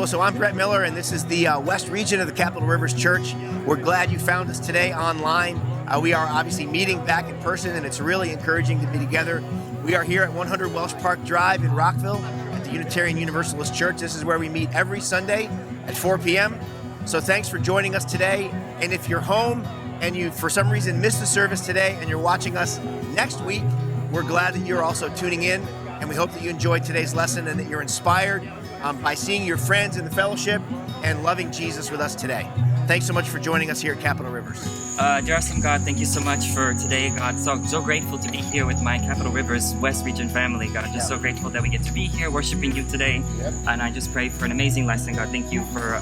So I'm Brett Miller, and this is the West Region of the Capital Rivers Church. We're glad you found us today online. We are obviously meeting back in person, and it's really encouraging to be together. We are here at 100 Welsh Park Drive in Rockville at the Unitarian Universalist Church. This is where we meet every Sunday at 4 p.m. So thanks for joining us today. And if you're home and you, for some reason, missed the service today and you're watching us next week, we're glad that you're also tuning in. And we hope that you enjoyed today's lesson and that you're inspired by seeing your friends in the fellowship and loving Jesus with us today. Thanks so much for joining us here at Capital Rivers. Dear awesome God, thank you so much for today, God. So grateful to be here with my Capital Rivers West Region family, God. Just so grateful that we get to be here worshiping you today. And I just pray for an amazing lesson, God. Thank you for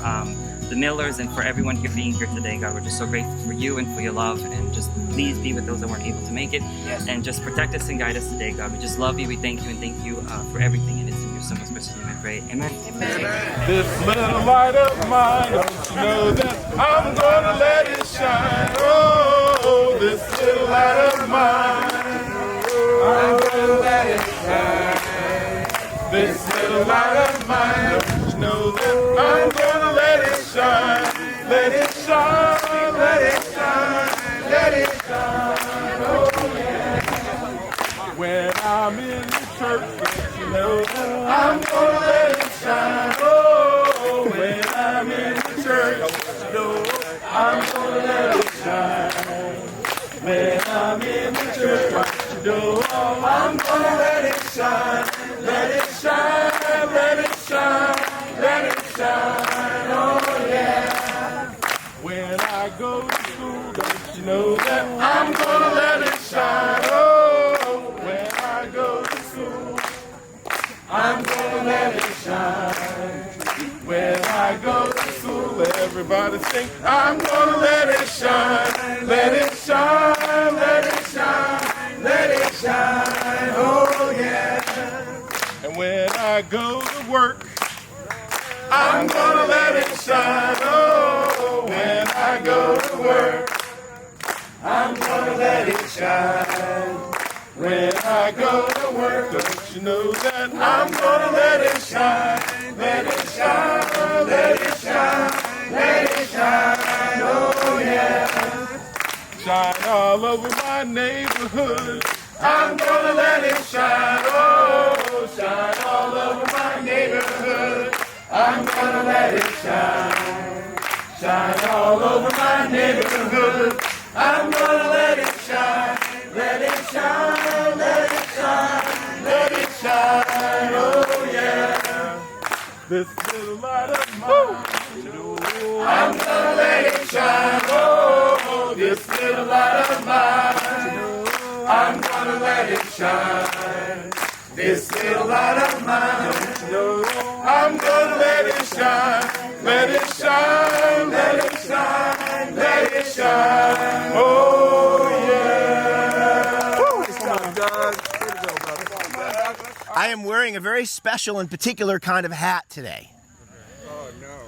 the Millers and for everyone here being here today, God. We're just so grateful for you and for your love, and just please be with those that weren't able to make it. And just protect us and guide us today, God. We just love you. We thank you and thank you for everything. And it's in your son's special name I pray. Amen. Amen. This little light of mine, don't you know that I'm gonna let it shine? Oh, this little light of mine, I'm gonna let it shine. This little light of mine, don't you know that I'm gonna let it shine? Let it shine, let it shine, let it shine. Oh yeah. When I'm in the church, don't you know that I'm gonna let it shine? Oh, when I'm in the church, don't you know I'm gonna let it shine. When I'm in the church, don't you know I'm gonna let it shine. Let it shine, let it shine, let it shine. Oh yeah. When I go to school, don't you know that I'm gonna let it shine? Oh, when I go to school, I'm gonna let it shine. When I go to school, everybody sing, I'm gonna let it shine. Let it shine, let it shine, let it shine. Oh yeah. And when I go to work, I'm gonna let it shine. Oh, when I go to work, I'm gonna let it shine. When I go to work, don't you know that I'm gonna let it shine? Let it shine, let it shine, let it shine. Oh yeah. Shine all over my neighborhood, I'm gonna let it shine. Oh, shine all over my neighborhood, I'm gonna let it shine. Shine all over my neighborhood, I'm gonna let it shine. Let it shine, let it shine, let it shine. Oh yeah. This little light of mine, I'm gonna let it shine. Oh, this little light of mine, I'm gonna let it shine. This little light of mine, I'm gonna let it shine. Let it shine, let it shine, let it shine. Oh yeah. I am wearing a very special and particular kind of hat today.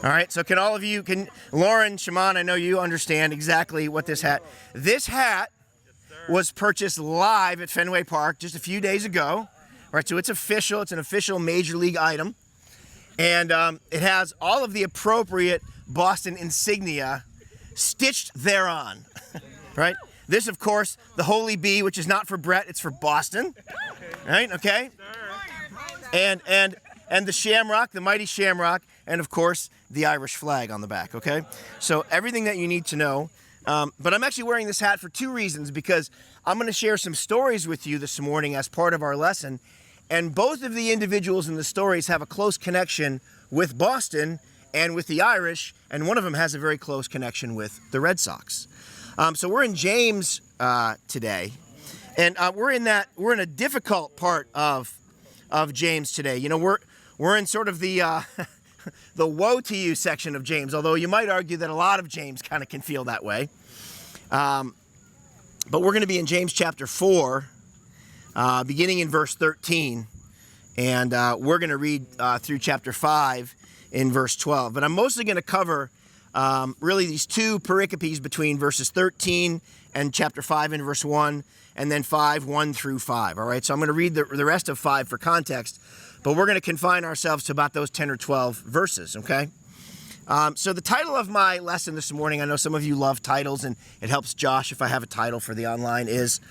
All right, so can all of you, Lauren, Shimon, I know you understand exactly what this hat was purchased live at Fenway Park just a few days ago. All right, so it's official, it's an official Major League item. And it has all of the appropriate Boston insignia stitched thereon, right? This, of course, the Holy Bee, which is not for Brett, it's for Boston, right? Okay. And the shamrock, the mighty shamrock, and of course the Irish flag on the back. Okay. So everything that you need to know. But I'm actually wearing this hat for two reasons, because I'm going to share some stories with you this morning as part of our lesson. And both of the individuals in the stories have a close connection with Boston and with the Irish, and one of them has a very close connection with the Red Sox. So we're in James today, and we're in a difficult part of James today. You know, we're in sort of the the woe to you section of James, although you might argue that a lot of James kind of can feel that way. But we're going to be in James chapter 4. Beginning in verse 13, and we're going to read through chapter 5 in verse 12. But I'm mostly going to cover really these two pericopes between verses 13 and chapter 5 in verse 1, and then 5, 1 through 5. All right, so I'm going to read the rest of 5 for context. but we're going to confine ourselves to about those 10 or 12 verses, okay? So the title of my lesson this morning, I know some of you love titles, and it helps Josh if I have a title for the online, is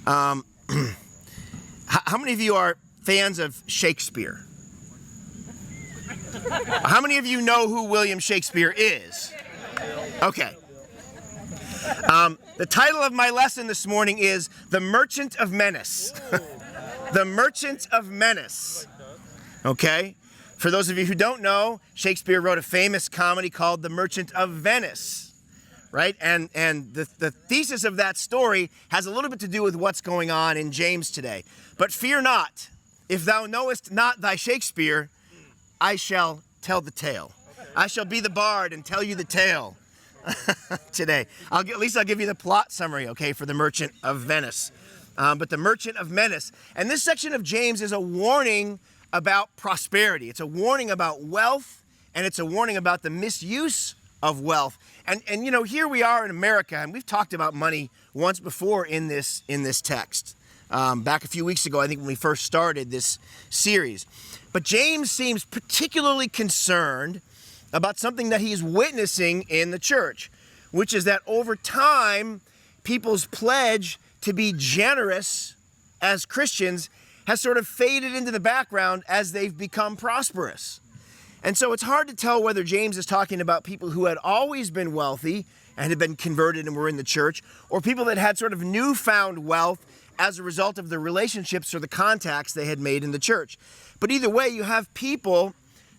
how many of you are fans of Shakespeare? How many of you know who William Shakespeare is? Okay. The title of my lesson this morning is The Merchant of Menace. The Merchant of Menace. Okay? For those of you who don't know, Shakespeare wrote a famous comedy called The Merchant of Venice. Right? And the thesis of that story has a little bit to do with what's going on in James today. But fear not, if thou knowest not thy Shakespeare, I shall tell the tale. I shall be the bard and tell you the tale today. At least I'll give you the plot summary, okay, for The Merchant of Venice. But The Merchant of Menace. And this section of James is a warning about prosperity. It's a warning about wealth, and it's a warning about the misuse of wealth. And you know, here we are in America, and we've talked about money once before in this text. Back a few weeks ago, I think, when we first started this series. But James seems particularly concerned about something that he's witnessing in the church, which is that over time, people's pledge to be generous as Christians has sort of faded into the background as they've become prosperous. And so it's hard to tell whether James is talking about people who had always been wealthy and had been converted and were in the church, or people that had sort of newfound wealth as a result of the relationships or the contacts they had made in the church. But either way, you have people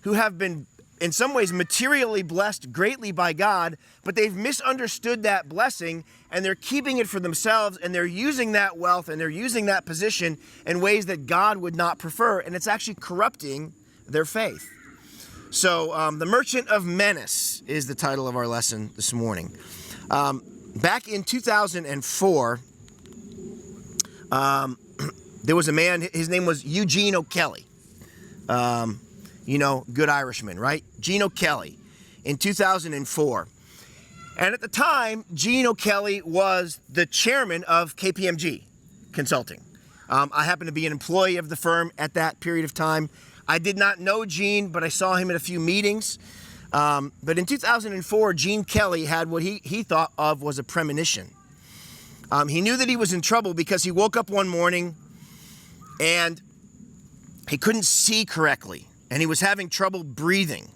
who have been, in some ways, materially blessed greatly by God, but they've misunderstood that blessing, and they're keeping it for themselves, and they're using that wealth and they're using that position in ways that God would not prefer, and it's actually corrupting their faith. So, The Merchant of Menace is the title of our lesson this morning. Back in 2004, there was a man, his name was Eugene O'Kelly. You know, good Irishman, right? Gene O'Kelly in 2004. And at the time, Gene O'Kelly was the chairman of KPMG Consulting. I happened to be an employee of the firm at that period of time. I did not know Gene, but I saw him at a few meetings. But in 2004, Gene Kelly had what he thought of was a premonition. He knew that he was in trouble because he woke up one morning and he couldn't see correctly, and he was having trouble breathing.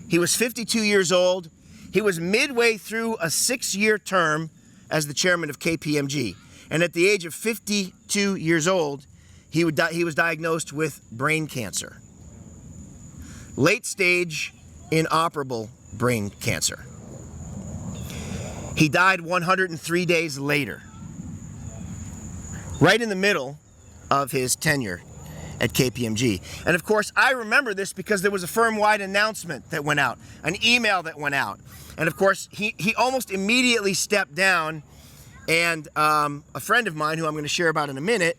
He was 52 years old. He was midway through a 6-year term as the chairman of KPMG. And at the age of 52 years old, he was diagnosed with brain cancer. Late stage, inoperable brain cancer. He died 103 days later, right in the middle of his tenure at KPMG. And of course, I remember this because there was a firm-wide announcement that went out, an email that went out. And of course, he almost immediately stepped down, and a friend of mine, who I'm going to share about in a minute,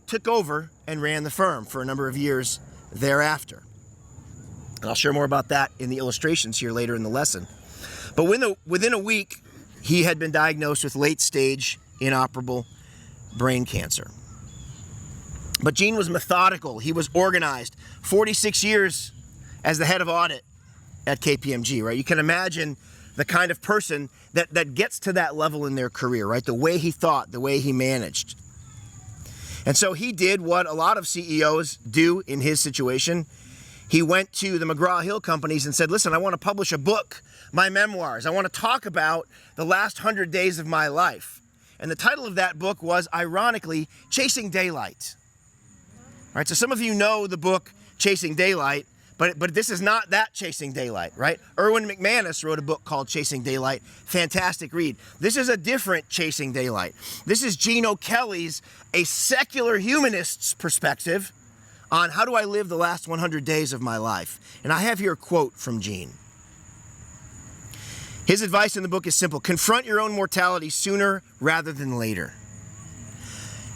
took over and ran the firm for a number of years thereafter. And I'll share more about that in the illustrations here later in the lesson. But within a week, he had been diagnosed with late-stage, inoperable brain cancer. But Gene was methodical. He was organized. 46 years as the head of audit at KPMG, right? You can imagine the kind of person that gets to that level in their career, right? The way he thought, the way he managed. And so he did what a lot of CEOs do in his situation. He went to the McGraw-Hill companies and said, listen, I want to publish a book, my memoirs. I want to talk about the last 100 days of my life. And the title of that book was, ironically, Chasing Daylight. All right, so some of you know the book Chasing Daylight, but this is not that Chasing Daylight, right? Erwin McManus wrote a book called Chasing Daylight. Fantastic read. This is a different Chasing Daylight. This is Gene O'Kelly's, a secular humanist's perspective on how do I live the last 100 days of my life. And I have here a quote from Gene. His advice in the book is simple. Confront your own mortality sooner rather than later.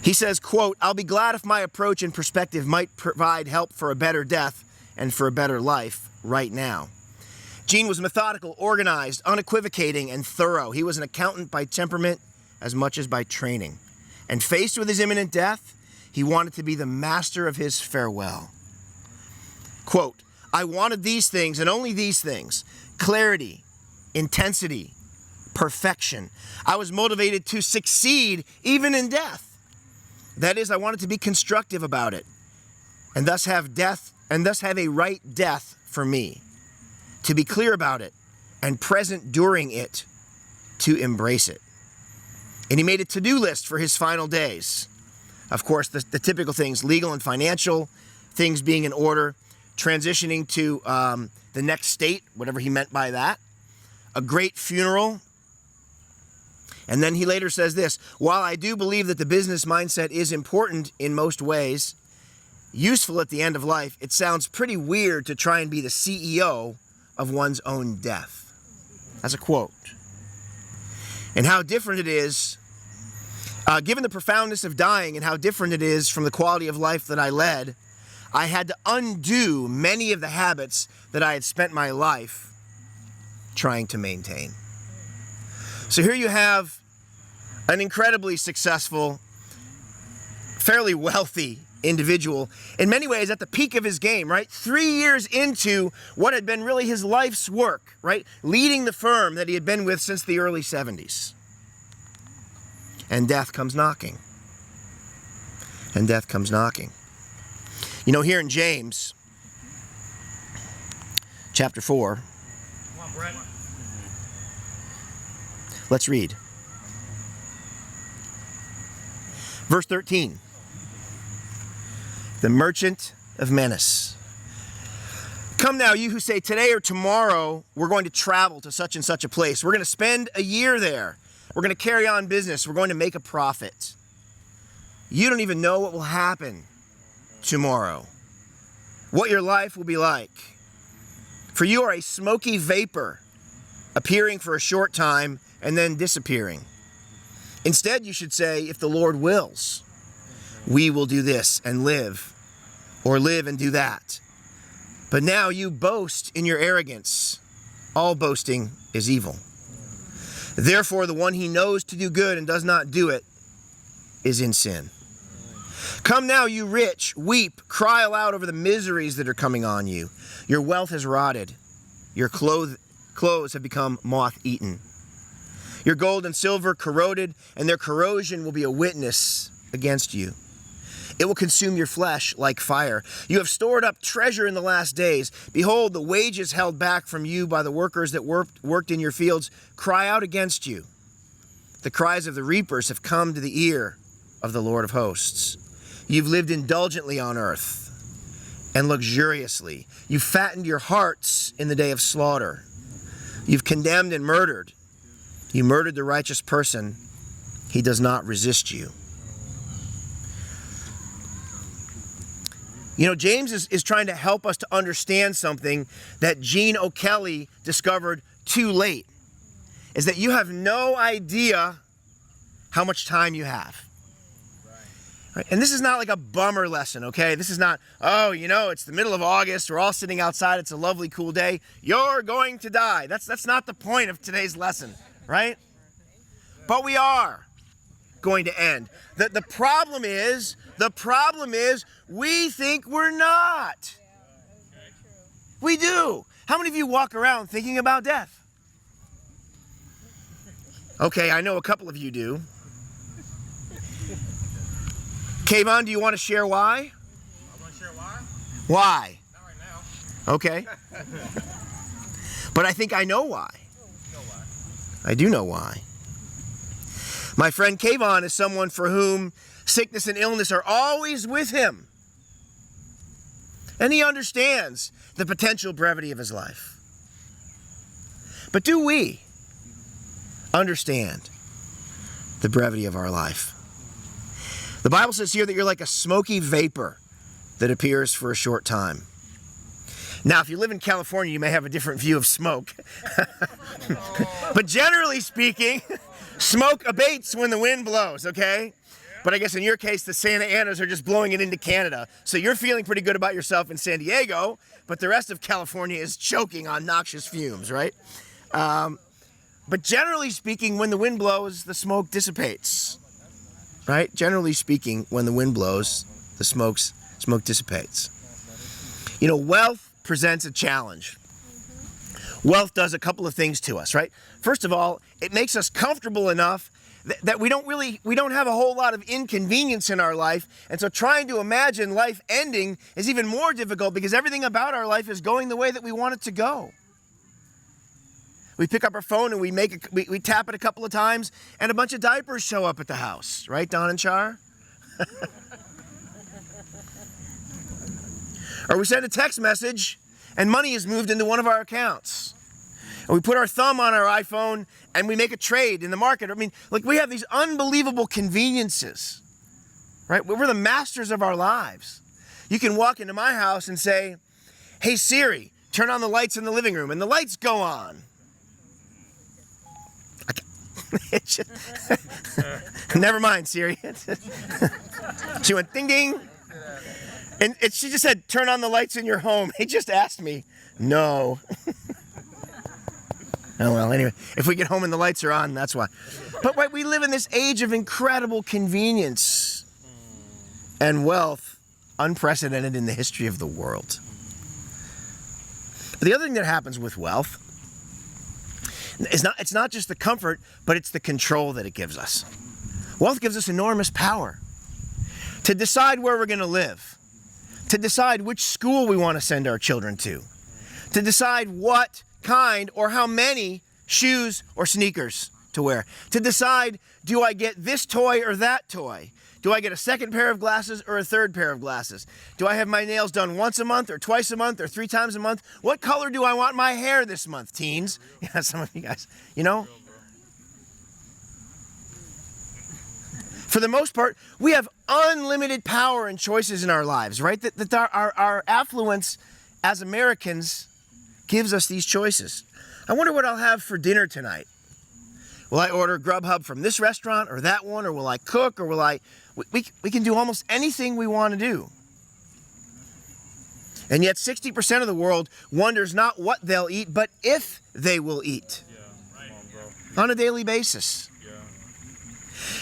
He says, quote, I'll be glad if my approach and perspective might provide help for a better death and for a better life right now. Gene was methodical, organized, unequivocating, and thorough. He was an accountant by temperament as much as by training. And faced with his imminent death, he wanted to be the master of his farewell. Quote, I wanted these things and only these things: clarity, intensity, perfection. I was motivated to succeed even in death. That is, I wanted to be constructive about it and thus have a right death for me, to be clear about it and present during it, to embrace it. And he made a to-do list for his final days. Of course, the typical things, legal and financial, things being in order, transitioning to the next state, whatever he meant by that, a great funeral. And then he later says this: while I do believe that the business mindset is important in most ways, useful at the end of life, it sounds pretty weird to try and be the CEO of one's own death. That's a quote. And how different it is, given the profoundness of dying and how different it is from the quality of life that I led, I had to undo many of the habits that I had spent my life trying to maintain. So here you have an incredibly successful, fairly wealthy individual, in many ways at the peak of his game, right? 3 years into what had been really his life's work, right? Leading the firm that he had been with since the early 70s. And death comes knocking. And death comes knocking. You know, here in James, chapter 4, Come on, Brett. let's read. Verse 13. The merchant of Menace. Come now, you who say, today or tomorrow we're going to travel to such and such a place. We're going to spend a year there. We're going to carry on business. We're going to make a profit. You don't even know what will happen tomorrow, what your life will be like. For you are a smoky vapor, appearing for a short time and then disappearing. Instead, you should say, if the Lord wills, we will do this and live, or live and do that. But now you boast in your arrogance. All boasting is evil. Therefore, the one he knows to do good and does not do it is in sin. Come now, you rich, weep, cry aloud over the miseries that are coming on you. Your wealth has rotted. Your clothes have become moth-eaten. Your gold and silver corroded, and their corrosion will be a witness against you. It will consume your flesh like fire. You have stored up treasure in the last days. Behold, the wages held back from you by the workers that worked in your fields cry out against you. The cries of the reapers have come to the ear of the Lord of hosts. You've lived indulgently on earth and luxuriously. You've fattened your hearts in the day of slaughter. You've condemned and murdered. You murdered the righteous person. He does not resist you. You know, James is trying to help us to understand something that Gene O'Kelly discovered too late, is that you have no idea how much time you have. Right? And this is not like a bummer lesson, okay? This is not, oh, you know, it's the middle of August, we're all sitting outside, it's a lovely cool day, you're going to die. That's not the point of today's lesson, right? But we are going to end. The problem is we think we're not. We do. How many of you walk around thinking about death? Okay, I know a couple of you do. Kayvon, do you want to share why? I'm going to share why? Why? Not right now. Okay. But I think I know why. You know why? I do know why. My friend Kayvon is someone for whom sickness and illness are always with him. And he understands the potential brevity of his life. But do we understand the brevity of our life? The Bible says here that you're like a smoky vapor that appears for a short time. Now, if you live in California, you may have a different view of smoke. But generally speaking, smoke abates when the wind blows, okay? But I guess in your case, the Santa Anas are just blowing it into Canada. So you're feeling pretty good about yourself in San Diego, but the rest of California is choking on noxious fumes, right? But generally speaking, when the wind blows, the smoke dissipates, right? Generally speaking, when the wind blows, the smoke dissipates. You know, wealth presents a challenge. Wealth does a couple of things to us, right? First of all, it makes us comfortable enough that we don't have a whole lot of inconvenience in our life. And so trying to imagine life ending is even more difficult because everything about our life is going the way that we want it to go. We pick up our phone and we tap it a couple of times and a bunch of diapers show up at the house, right, Don and Char? Or we send a text message and money is moved into one of our accounts. And we put our thumb on our iPhone and we make a trade in the market. I mean, like, we have these unbelievable conveniences, right? We're the masters of our lives. You can walk into my house and say, "Hey Siri, turn on the lights in the living room," and the lights go on. Never mind, Siri. She went ding ding. And she just said, "Turn on the lights in your home." He just asked me. No. Oh, well, anyway, if we get home and the lights are on, that's why. But right, we live in this age of incredible convenience and wealth, unprecedented in the history of the world. But the other thing that happens with wealth is it's not just the comfort, but it's the control that it gives us. Wealth gives us enormous power to decide where we're going to live, to decide which school we want to send our children to decide what kind or how many shoes or sneakers to wear, to decide, do I get this toy or that toy? Do I get a second pair of glasses or a third pair of glasses? Do I have my nails done once a month or twice a month or 3 times a month? What color do I want my hair this month, teens? Yeah, some of you guys, you know? For the most part, we have unlimited power and choices in our lives, right? That our affluence as Americans gives us these choices. I wonder what I'll have for dinner tonight. Will I order Grubhub from this restaurant or that one, or will I cook, or will I... We can do almost anything we want to do. And yet 60% of the world wonders not what they'll eat, but if they will eat. On a daily basis.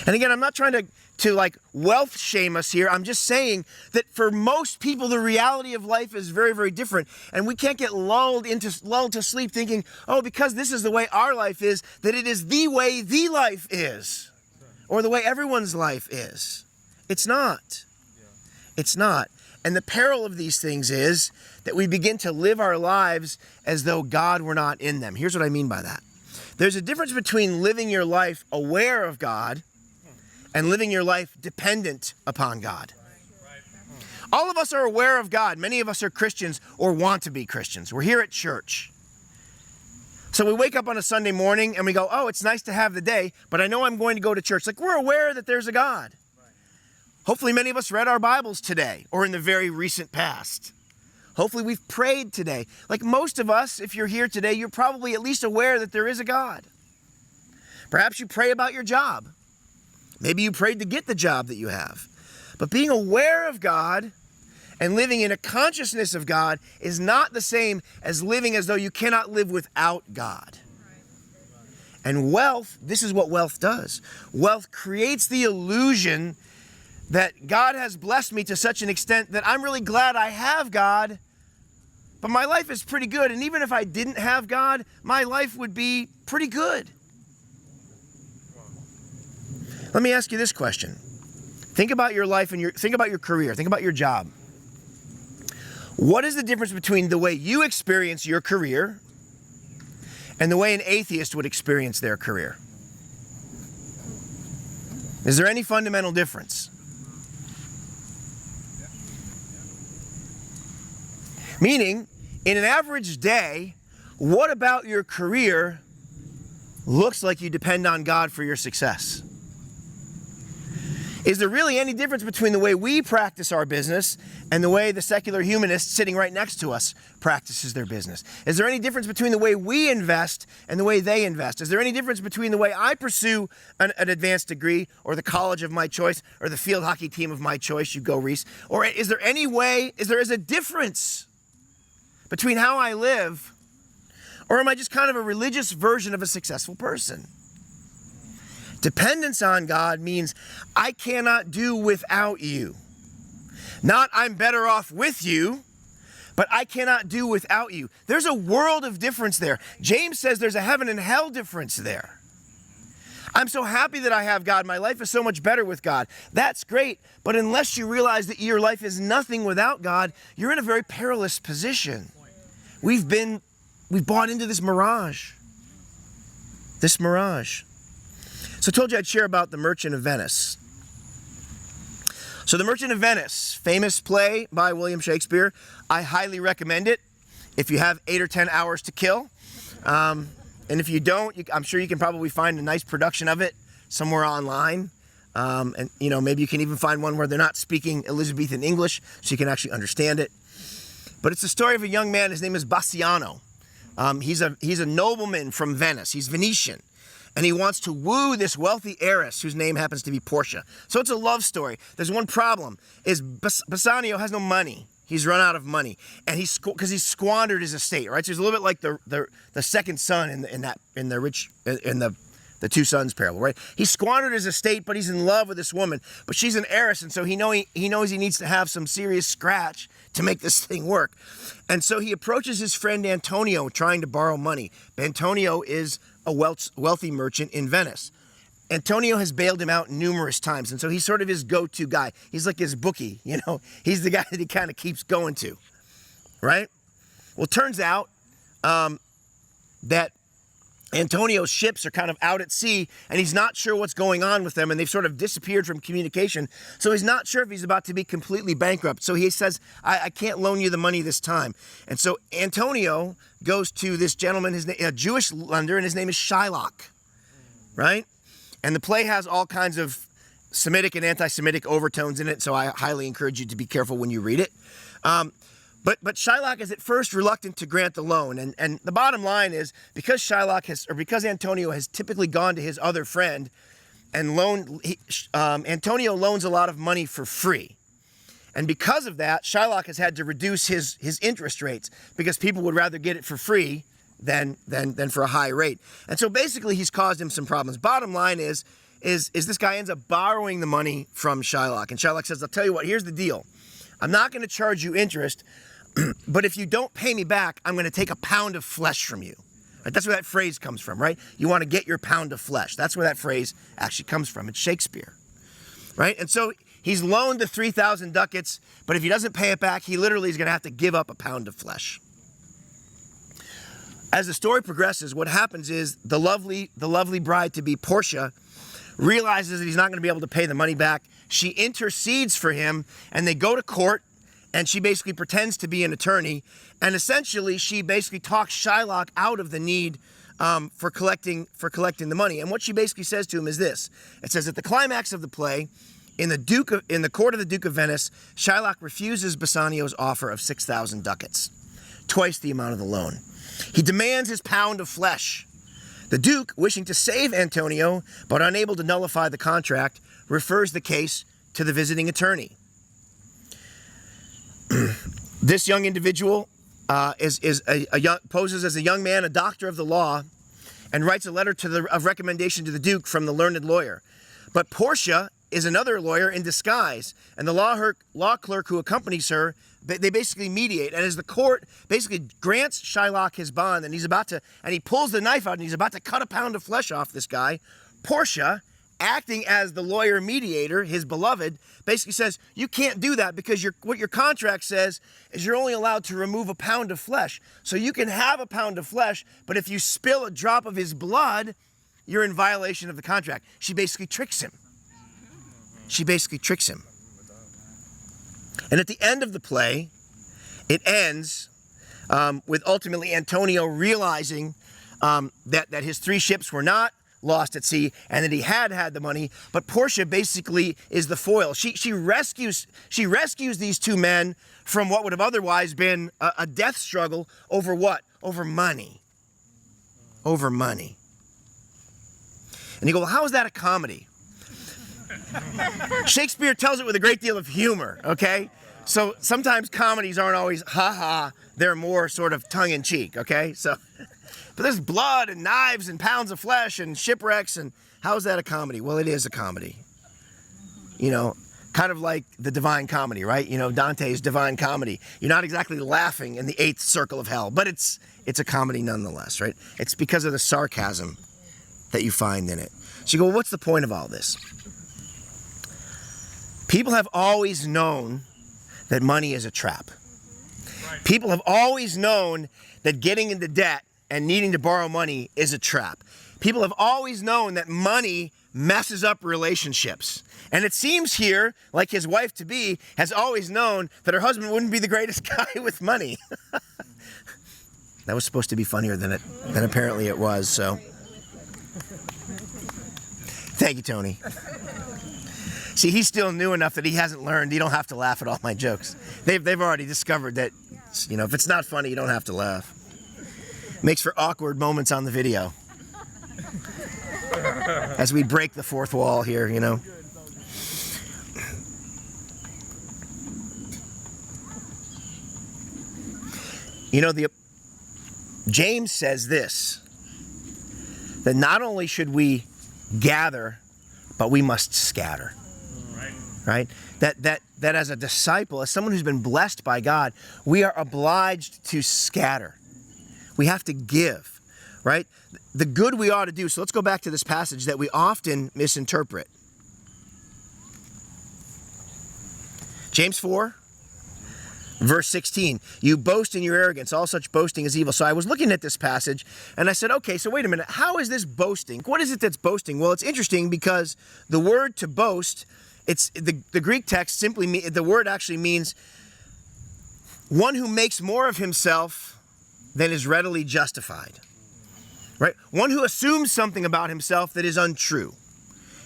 And again, I'm not trying to like wealth shame us here. I'm just saying that for most people, the reality of life is very, very different. And we can't get lulled to sleep thinking, oh, because this is the way our life is, that it is the way the life is, or the way everyone's life is. It's not. It's not. And the peril of these things is that we begin to live our lives as though God were not in them. Here's what I mean by that. There's a difference between living your life aware of God and living your life dependent upon God. All of us are aware of God. Many of us are Christians or want to be Christians. We're here at church. So we wake up on a Sunday morning and we go, oh, it's nice to have the day, but I know I'm going to go to church. Like, we're aware that there's a God. Hopefully many of us read our Bibles today or in the very recent past. Hopefully we've prayed today. Like most of us, if you're here today, you're probably at least aware that there is a God. Perhaps you pray about your job. Maybe you prayed to get the job that you have. But being aware of God and living in a consciousness of God is not the same as living as though you cannot live without God. And wealth, this is what wealth does. Wealth creates the illusion that God has blessed me to such an extent that I'm really glad I have God, but my life is pretty good. And even if I didn't have God, my life would be pretty good. Let me ask you this question. Think about your life and think about your career. Think about your job. What is the difference between the way you experience your career and the way an atheist would experience their career? Is there any fundamental difference? Meaning, in an average day, what about your career looks like you depend on God for your success? Is there really any difference between the way we practice our business and the way the secular humanist sitting right next to us practices their business? Is there any difference between the way we invest and the way they invest? Is there any difference between the way I pursue an advanced degree or the college of my choice or the field hockey team of my choice? You go, Reese. Or is there any way, is a difference between how I live, or am I just kind of a religious version of a successful person? Dependence on God means I cannot do without you. Not I'm better off with you, but I cannot do without you. There's a world of difference there. James says there's a heaven and hell difference there. I'm so happy that I have God. My life is so much better with God. That's great, but unless you realize that your life is nothing without God, you're in a very perilous position. We've bought into this mirage. This mirage. So I told you I'd share about The Merchant of Venice. So The Merchant of Venice, famous play by William Shakespeare. I highly recommend it if you have 8 or 10 hours to kill. And if you don't, I'm sure you can probably find a nice production of it somewhere online. And, you know, maybe you can even find one where they're not speaking Elizabethan English, so you can actually understand it. But it's the story of a young man. His name is Bassiano. He's a nobleman from Venice. He's Venetian. And he wants to woo this wealthy heiress whose name happens to be Portia. So it's a love story. There's one problem, is Bassanio has no money. He's run out of money, and because he's squandered his estate, right? So he's a little bit like the second son in the two sons parable, right? He squandered his estate, but he's in love with this woman. But she's an heiress, and so he knows he needs to have some serious scratch to make this thing work. And so he approaches his friend Antonio, trying to borrow money. Antonio is a wealthy merchant in Venice. Antonio has bailed him out numerous times, and so he's sort of his go-to guy. He's like his bookie, you know. He's the guy that he kind of keeps going to, right? Well, it turns out that Antonio's ships are kind of out at sea, and he's not sure what's going on with them, and they've sort of disappeared from communication. So he's not sure if he's about to be completely bankrupt. So he says, I can't loan you the money this time. And so Antonio goes to this gentleman, a Jewish lender, and his name is Shylock, right? And the play has all kinds of Semitic and anti-Semitic overtones in it, so I highly encourage you to be careful when you read it. But Shylock is at first reluctant to grant the loan, and the bottom line is because because Antonio has typically gone to his other friend and Antonio loans a lot of money for free, and because of that, Shylock has had to reduce his interest rates because people would rather get it for free than for a high rate. And so basically he's caused him some problems. Bottom line is this guy ends up borrowing the money from Shylock. And Shylock says, I'll tell you what, here's the deal. I'm not going to charge you interest, but if you don't pay me back, I'm going to take a pound of flesh from you. Right? That's where that phrase comes from, right? You want to get your pound of flesh. That's where that phrase actually comes from. It's Shakespeare, right? And so he's loaned the 3,000 ducats, but if he doesn't pay it back, he literally is going to have to give up a pound of flesh. As the story progresses, what happens is the lovely bride-to-be Portia realizes that he's not going to be able to pay the money back. She intercedes for him, and they go to court, and she basically pretends to be an attorney, and essentially she basically talks Shylock out of the need for collecting the money. And what she basically says to him is this. It says, at the climax of the play, in the court of the Duke of Venice, Shylock refuses Bassanio's offer of 6,000 ducats, twice the amount of the loan. He demands his pound of flesh. The Duke, wishing to save Antonio, but unable to nullify the contract, refers the case to the visiting attorney. This young individual poses as a young man, a doctor of the law, and writes a letter of recommendation to the Duke from the learned lawyer. But Portia is another lawyer in disguise, and the law clerk who accompanies her, they basically mediate. And as the court basically grants Shylock his bond, and he pulls the knife out and he's about to cut a pound of flesh off this guy, Portia, acting as the lawyer mediator, his beloved, basically says, you can't do that because what your contract says is you're only allowed to remove a pound of flesh. So you can have a pound of flesh, but if you spill a drop of his blood, you're in violation of the contract. She basically tricks him. And at the end of the play, it ends with ultimately Antonio realizing that his 3 ships were not lost at sea and that he had the money, but Portia basically is the foil. She rescues these 2 men from what would have otherwise been a death struggle over what? Over money. Over money. And you go, well, how is that a comedy? Theater tells it with a great deal of humor, okay? So sometimes comedies aren't always ha-ha, they're more sort of tongue-in-cheek, okay? So, but there's blood and knives and pounds of flesh and shipwrecks, and how is that a comedy? Well, it is a comedy. You know, kind of like the Divine Comedy, right? You know, Dante's Divine Comedy. You're not exactly laughing in the eighth circle of hell, but it's a comedy nonetheless, right? It's because of the sarcasm that you find in it. So you go, well, what's the point of all this? People have always known that money is a trap. People have always known that getting into debt and needing to borrow money is a trap. People have always known that money messes up relationships. And it seems here, like his wife-to-be has always known that her husband wouldn't be the greatest guy with money. That was supposed to be funnier than apparently it was, so. Thank you, Tony. See, he's still new enough that he hasn't learned. You don't have to laugh at all my jokes. They've already discovered that, you know, if it's not funny, you don't have to laugh. Makes for awkward moments on the video. As we break the fourth wall here, you know. You know, James says this, that not only should we gather, but we must scatter. Right? That as a disciple, as someone who's been blessed by God, we are obliged to scatter. We have to give, right? The good we ought to do. So let's go back to this passage that we often misinterpret. James 4, verse 16. You boast in your arrogance. All such boasting is evil. So I was looking at this passage and I said, okay, so wait a minute. How is this boasting? What is it that's boasting? Well, it's interesting because the word to boast, it's the Greek text simply, the word actually means one who makes more of himself than is readily justified, right? One who assumes something about himself that is untrue,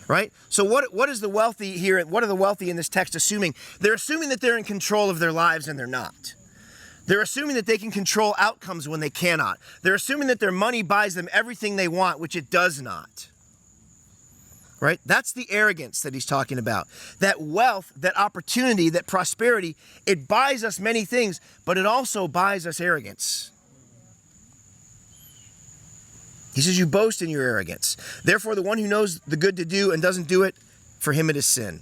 right? So what is the wealthy here? What are the wealthy in this text assuming? They're assuming that they're in control of their lives and they're not. They're assuming that they can control outcomes when they cannot. They're assuming that their money buys them everything they want, which it does not. Right? That's the arrogance that he's talking about. That wealth, that opportunity, that prosperity, it buys us many things, but it also buys us arrogance. He says, you boast in your arrogance. Therefore, the one who knows the good to do and doesn't do it, for him it is sin.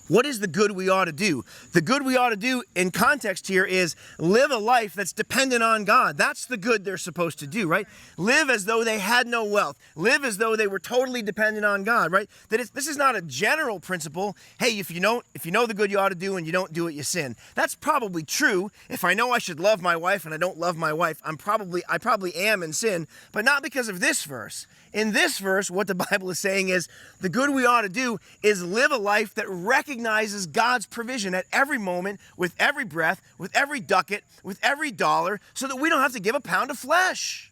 What is the good we ought to do? The good we ought to do in context here is live a life that's dependent on God. That's the good they're supposed to do, right? Live as though they had no wealth. Live as though they were totally dependent on God, right? This is not a general principle. Hey, if you know the good you ought to do and you don't do it, you sin. That's probably true. If I know I should love my wife and I don't love my wife, I probably am in sin, but not because of this verse. In this verse, what the Bible is saying is the good we ought to do is live a life that recognizes God's provision at every moment, with every breath, with every ducat, with every dollar, so that we don't have to give a pound of flesh.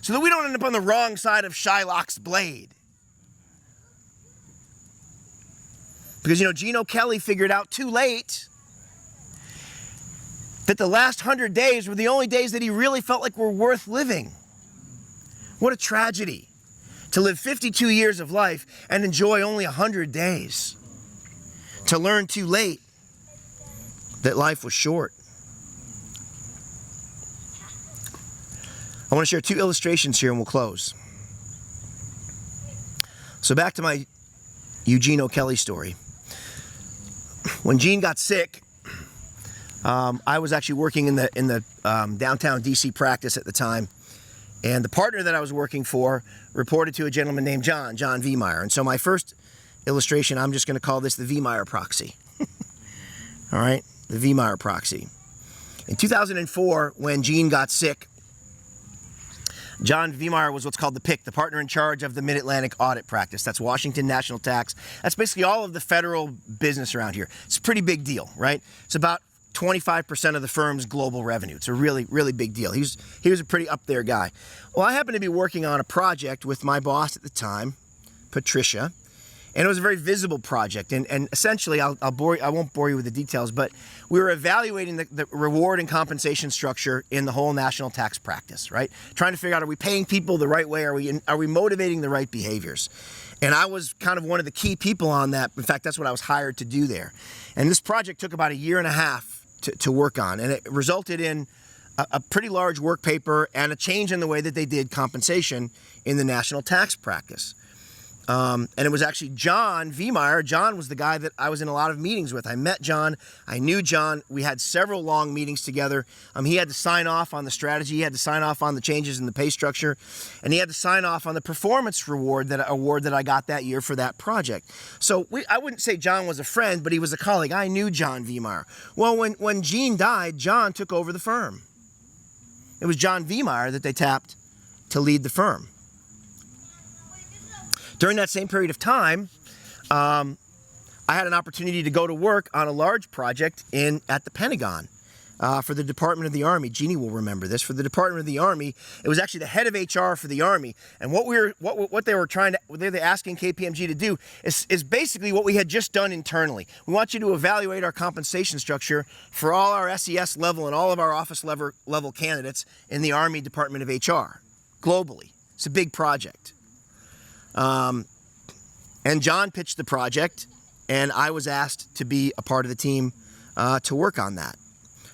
So that we don't end up on the wrong side of Shylock's blade. Because, you know, Gino Kelly figured out too late that the last 100 days were the only days that he really felt like were worth living. What a tragedy to live 52 years of life and enjoy only 100 days. To learn too late that life was short. I want to share two illustrations here and we'll close. So back to my Eugene O'Kelly story. When Gene got sick, I was actually working in the downtown DC practice at the time. And the partner that I was working for reported to a gentleman named John Viemeyer. And so my first illustration, I'm just going to call this the Viemeyer proxy. All right, the Viemeyer proxy. In 2004, when Gene got sick, John Viemeyer was what's called the PIC, the partner in charge of the Mid-Atlantic audit practice. That's Washington National Tax. That's basically all of the federal business around here. It's a pretty big deal, right? It's about 25% of the firm's global revenue. It's a really, really big deal. He was a pretty up there guy. Well, I happened to be working on a project with my boss at the time, Patricia, and it was a very visible project. And essentially, I won't bore you with the details, but we were evaluating the reward and compensation structure in the whole national tax practice, right? Trying to figure out, are we paying people the right way? Are we motivating the right behaviors? And I was kind of one of the key people on that. In fact, that's what I was hired to do there. And this project took about a year and a half to work on, and it resulted in a pretty large work paper and a change in the way that they did compensation in the national tax practice. And it was actually John Viemeyer. John was the guy that I was in a lot of meetings with. I met John. I knew John. We had several long meetings together. He had to sign off on the strategy. He had to sign off on the changes in the pay structure. And he had to sign off on the performance award that I got that year for that project. So I wouldn't say John was a friend, but he was a colleague. I knew John Viemeyer. Well, when Gene died, John took over the firm. It was John Viemeyer that they tapped to lead the firm. During that same period of time, I had an opportunity to go to work on a large project at the Pentagon for the Department of the Army. Jeannie will remember this. For the Department of the Army, it was actually the head of HR for the Army. And what they were asking KPMG to do is basically what we had just done internally. We want you to evaluate our compensation structure for all our SES level and all of our office level candidates in the Army Department of HR globally. It's a big project. And John pitched the project, and I was asked to be a part of the team to work on that.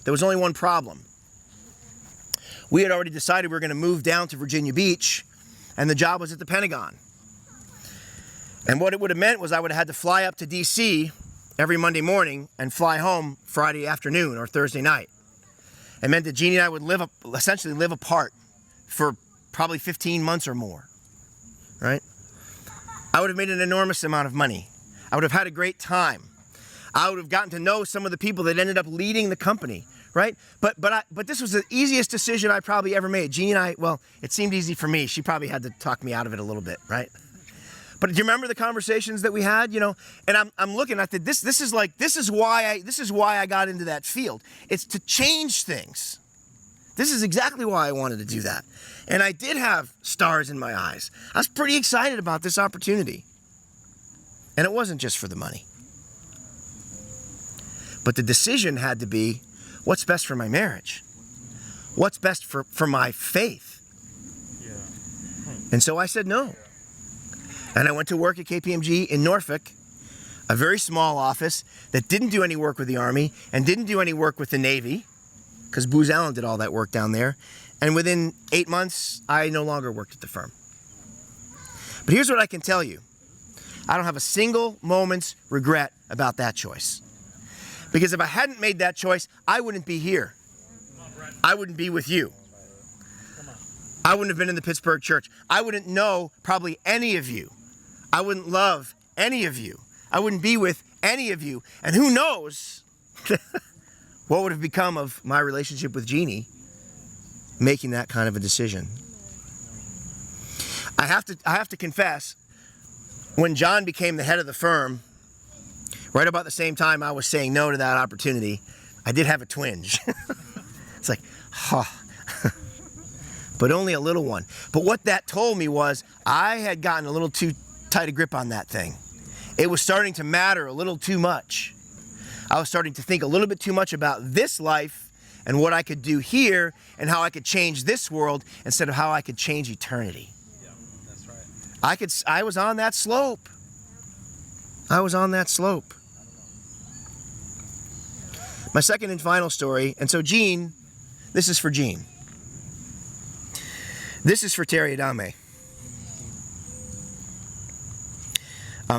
There was only one problem. We had already decided we were going to move down to Virginia Beach, and the job was at the Pentagon. And what it would have meant was I would have had to fly up to D.C. every Monday morning and fly home Friday afternoon or Thursday night. It meant that Jeannie and I would essentially live apart for probably 15 months or more, right? I would have made an enormous amount of money. I would have had a great time. I would have gotten to know some of the people that ended up leading the company, right? But this was the easiest decision I probably ever made. Jeannie and I, well, it seemed easy for me. She probably had to talk me out of it a little bit, right? But do you remember the conversations that we had? And I'm looking at this. This is why I got into that field. It's to change things. This is exactly why I wanted to do that. And I did have stars in my eyes. I was pretty excited about this opportunity. And it wasn't just for the money. But the decision had to be, what's best for my marriage? What's best for my faith? And so I said no. And I went to work at KPMG in Norfolk, a very small office that didn't do any work with the Army and didn't do any work with the Navy, because Booz Allen did all that work down there. And within 8 months, I no longer worked at the firm. But here's what I can tell you. I don't have a single moment's regret about that choice. Because if I hadn't made that choice, I wouldn't be here. I wouldn't be with you. I wouldn't have been in the Pittsburgh church. I wouldn't know probably any of you. I wouldn't love any of you. I wouldn't be with any of you. And who knows what would have become of my relationship with Jeannie making that kind of a decision. I have to confess, when John became the head of the firm, right about the same time I was saying no to that opportunity, I did have a twinge. It's like, but only a little one. But what that told me was I had gotten a little too tight a grip on that thing. It was starting to matter a little too much. I was starting to think a little bit too much about this life and what I could do here and how I could change this world instead of how I could change eternity. Yeah, that's right. I was on that slope. I was on that slope. My second and final story, and so Gene, this is for Gene. This is for Terry Adame.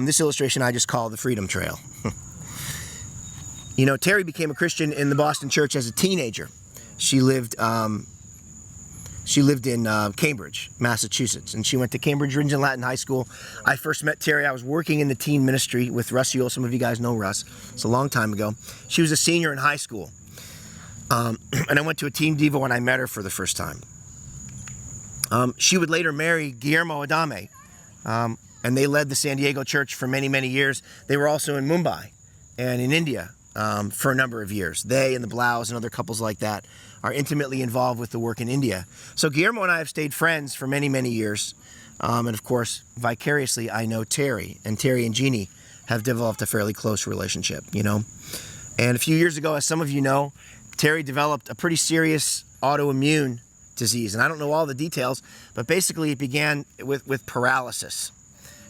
This illustration I just call the Freedom Trail. Terry became a Christian in the Boston church as a teenager. She lived in Cambridge, Massachusetts, and she went to Cambridge Ridge and Latin High School. I first met Terry. I was working in the teen ministry with Russ Yule. Some of you guys know Russ. It's a long time ago. She was a senior in high school. And I went to a teen devo when I met her for the first time. She would later marry Guillermo Adame, and they led the San Diego church for many, many years. They were also in Mumbai and in India for a number of years. They and the Blaus and other couples like that are intimately involved with the work in India. So Guillermo and I have stayed friends for many, many years. And of course, vicariously, I know Terry. And Terry and Jeannie have developed a fairly close relationship, And a few years ago, as some of you know, Terry developed a pretty serious autoimmune disease. And I don't know all the details, but basically it began with paralysis,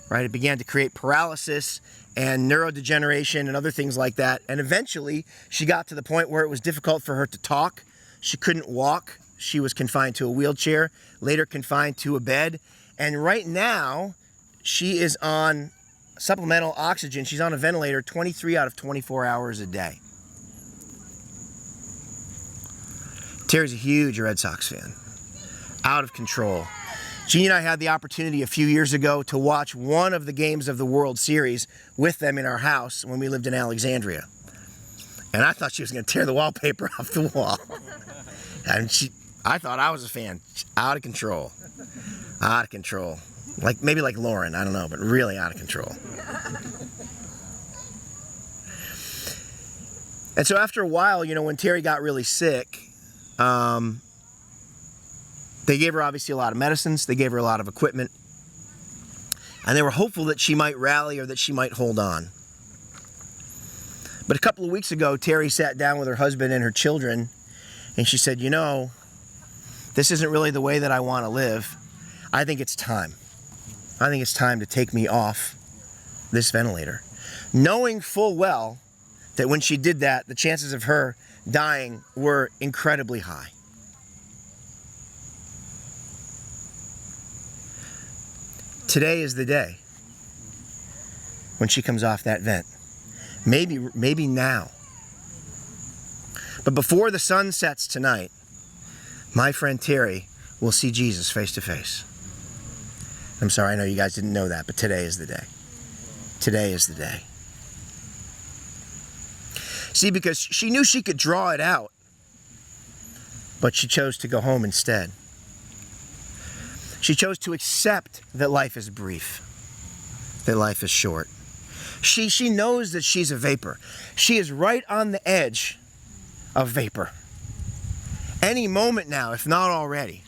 right? It began to create paralysis and neurodegeneration and other things like that. And eventually she got to the point where it was difficult for her to talk. She couldn't walk. She was confined to a wheelchair, later confined to a bed. And right now she is on supplemental oxygen. She's on a ventilator 23 out of 24 hours a day. Terry's a huge Red Sox fan. Out of control. Jeannie and I had the opportunity a few years ago to watch one of the games of the World Series with them in our house when we lived in Alexandria. And I thought she was going to tear the wallpaper off the wall. And I thought I was a fan. Out of control. Out of control. Maybe like Lauren, I don't know, but really out of control. And so after a while, when Terry got really sick, they gave her obviously a lot of medicines. They gave her a lot of equipment. And they were hopeful that she might rally or that she might hold on. But a couple of weeks ago, Terry sat down with her husband and her children, and she said, this isn't really the way that I want to live. I think it's time. I think it's time to take me off this ventilator. Knowing full well that when she did that, the chances of her dying were incredibly high. Today is the day when she comes off that vent. Maybe now. But before the sun sets tonight, my friend Terry will see Jesus face to face. I'm sorry, I know you guys didn't know that, but today is the day. Today is the day. See, because she knew she could draw it out, but she chose to go home instead. She chose to accept that life is brief, that life is short. She knows that she's a vapor. She is right on the edge of vapor. Any moment now, if not already,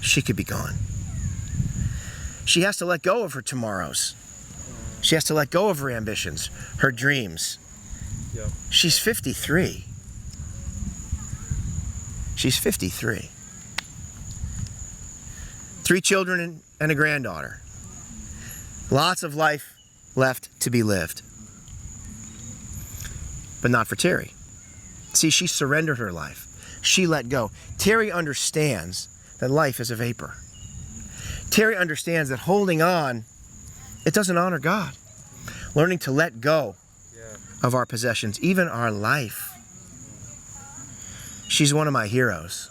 she could be gone. She has to let go of her tomorrows. She has to let go of her ambitions, her dreams. Yep. She's 53. She's 53. 3 children and a granddaughter. Lots of life left to be lived. But not for Terry. See, she surrendered her life. She let go. Terry understands that life is a vapor. Terry understands that holding on, it doesn't honor God. Learning to let go of our possessions, even our life. She's one of my heroes.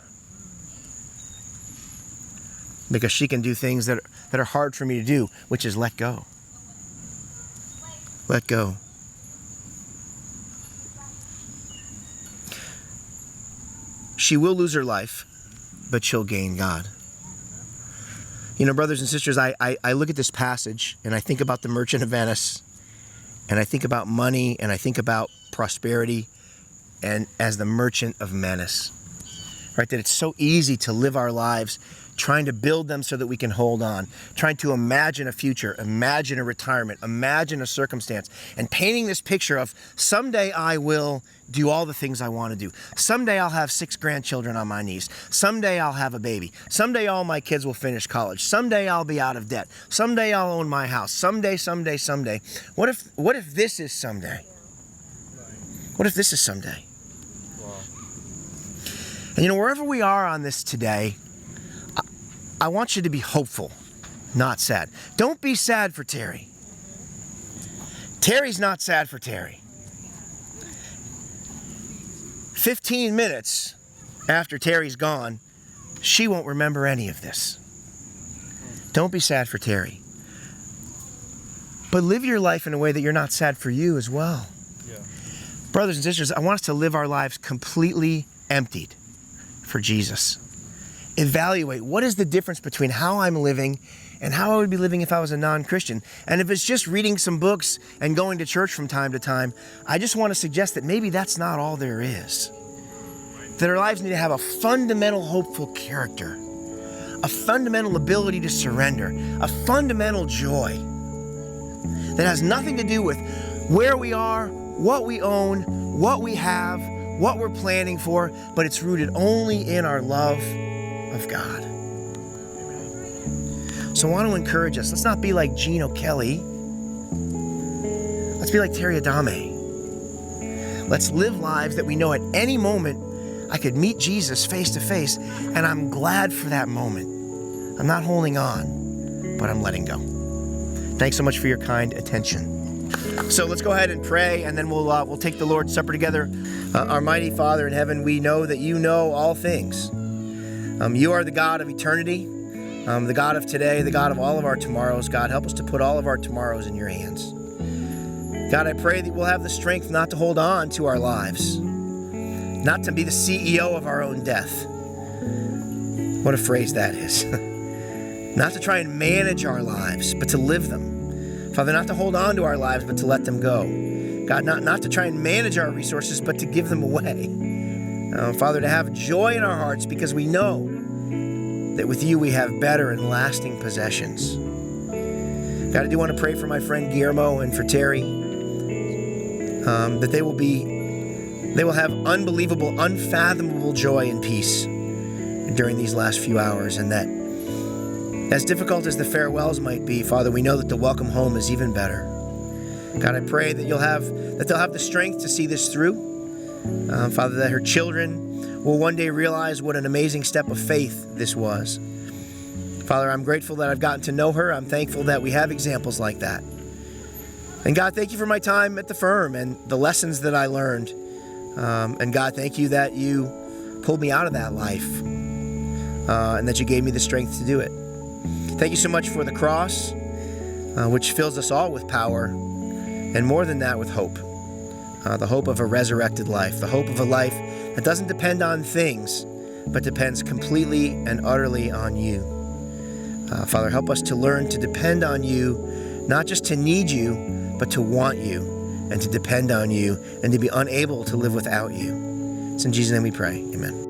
Because she can do things that are hard for me to do, which is let go. Let go. She will lose her life, but she'll gain God. Brothers and sisters, I look at this passage and I think about the merchant of Venice, and I think about money, and I think about prosperity, and as the merchant of Menace. Right? That it's so easy to live our lives trying to build them so that we can hold on, trying to imagine a future, imagine a retirement, imagine a circumstance, and painting this picture of someday I will do all the things I want to do. Someday I'll have 6 grandchildren on my knees. Someday I'll have a baby. Someday all my kids will finish college. Someday I'll be out of debt. Someday I'll own my house. Someday. What if this is someday? What if this is someday? And wherever we are on this today, I want you to be hopeful, not sad. Don't be sad for Terry. Terry's not sad for Terry. 15 minutes after Terry's gone, she won't remember any of this. Don't be sad for Terry. But live your life in a way that you're not sad for you as well. Yeah. Brothers and sisters, I want us to live our lives completely emptied for Jesus. Evaluate what is the difference between how I'm living and how I would be living if I was a non-Christian. And if it's just reading some books and going to church from time to time, I just want to suggest that maybe that's not all there is. That our lives need to have a fundamental hopeful character, a fundamental ability to surrender, a fundamental joy that has nothing to do with where we are, what we own, what we have, what we're planning for, but it's rooted only in our love of God. So I want to encourage us. Let's not be like Gene O'Kelly. Let's be like Terry Adame. Let's live lives that we know at any moment I could meet Jesus face to face, and I'm glad for that moment. I'm not holding on, but I'm letting go. Thanks so much for your kind attention. So let's go ahead and pray, and then we'll take the Lord's Supper together. Our mighty Father in heaven, we know that you know all things. You are the God of eternity, the God of today, the God of all of our tomorrows. God, help us to put all of our tomorrows in your hands. God, I pray that we'll have the strength not to hold on to our lives, not to be the CEO of our own death. What a phrase that is. Not to try and manage our lives, but to live them. Father, not to hold on to our lives, but to let them go. God, not to try and manage our resources, but to give them away. Father, to have joy in our hearts because we know that with you we have better and lasting possessions. God, I do want to pray for my friend Guillermo and for Terry, that they will have unbelievable, unfathomable joy and peace during these last few hours, and that as difficult as the farewells might be, Father, we know that the welcome home is even better. God, I pray that they'll have the strength to see this through. Father, that her children will one day realize what an amazing step of faith this was. Father, I'm grateful that I've gotten to know her. I'm thankful that we have examples like that. And God, thank you for my time at the firm and the lessons that I learned. And God, thank you that you pulled me out of that life and that you gave me the strength to do it. Thank you so much for the cross, which fills us all with power, and more than that, with hope. The hope of a resurrected life, the hope of a life that doesn't depend on things, but depends completely and utterly on you. Father, help us to learn to depend on you, not just to need you, but to want you, and to depend on you, and to be unable to live without you. It's in Jesus' name we pray. Amen.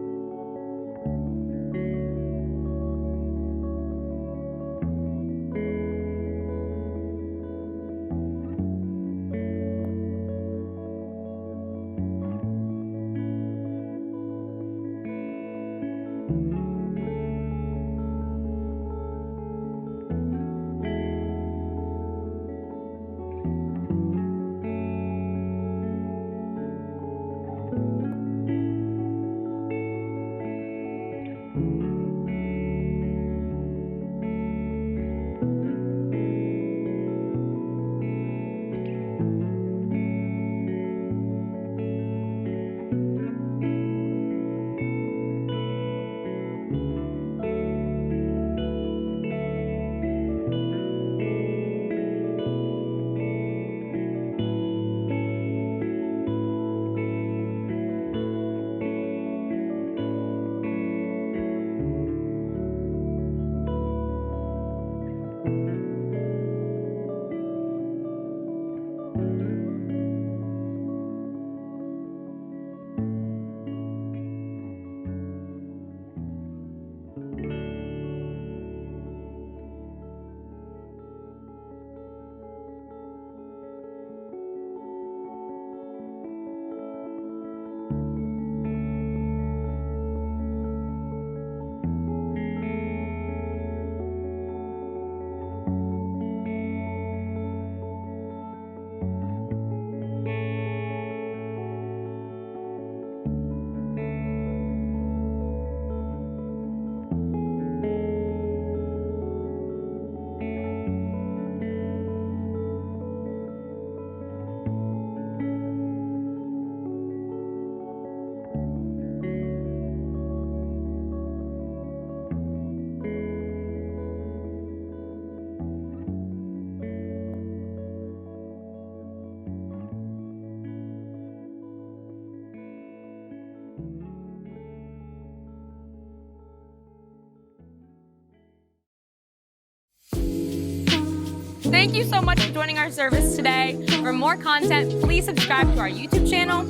Thank you so much for joining our service today. For more content, please subscribe to our YouTube channel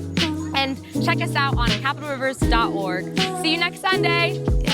and check us out on capitalrivers.org. See you next Sunday.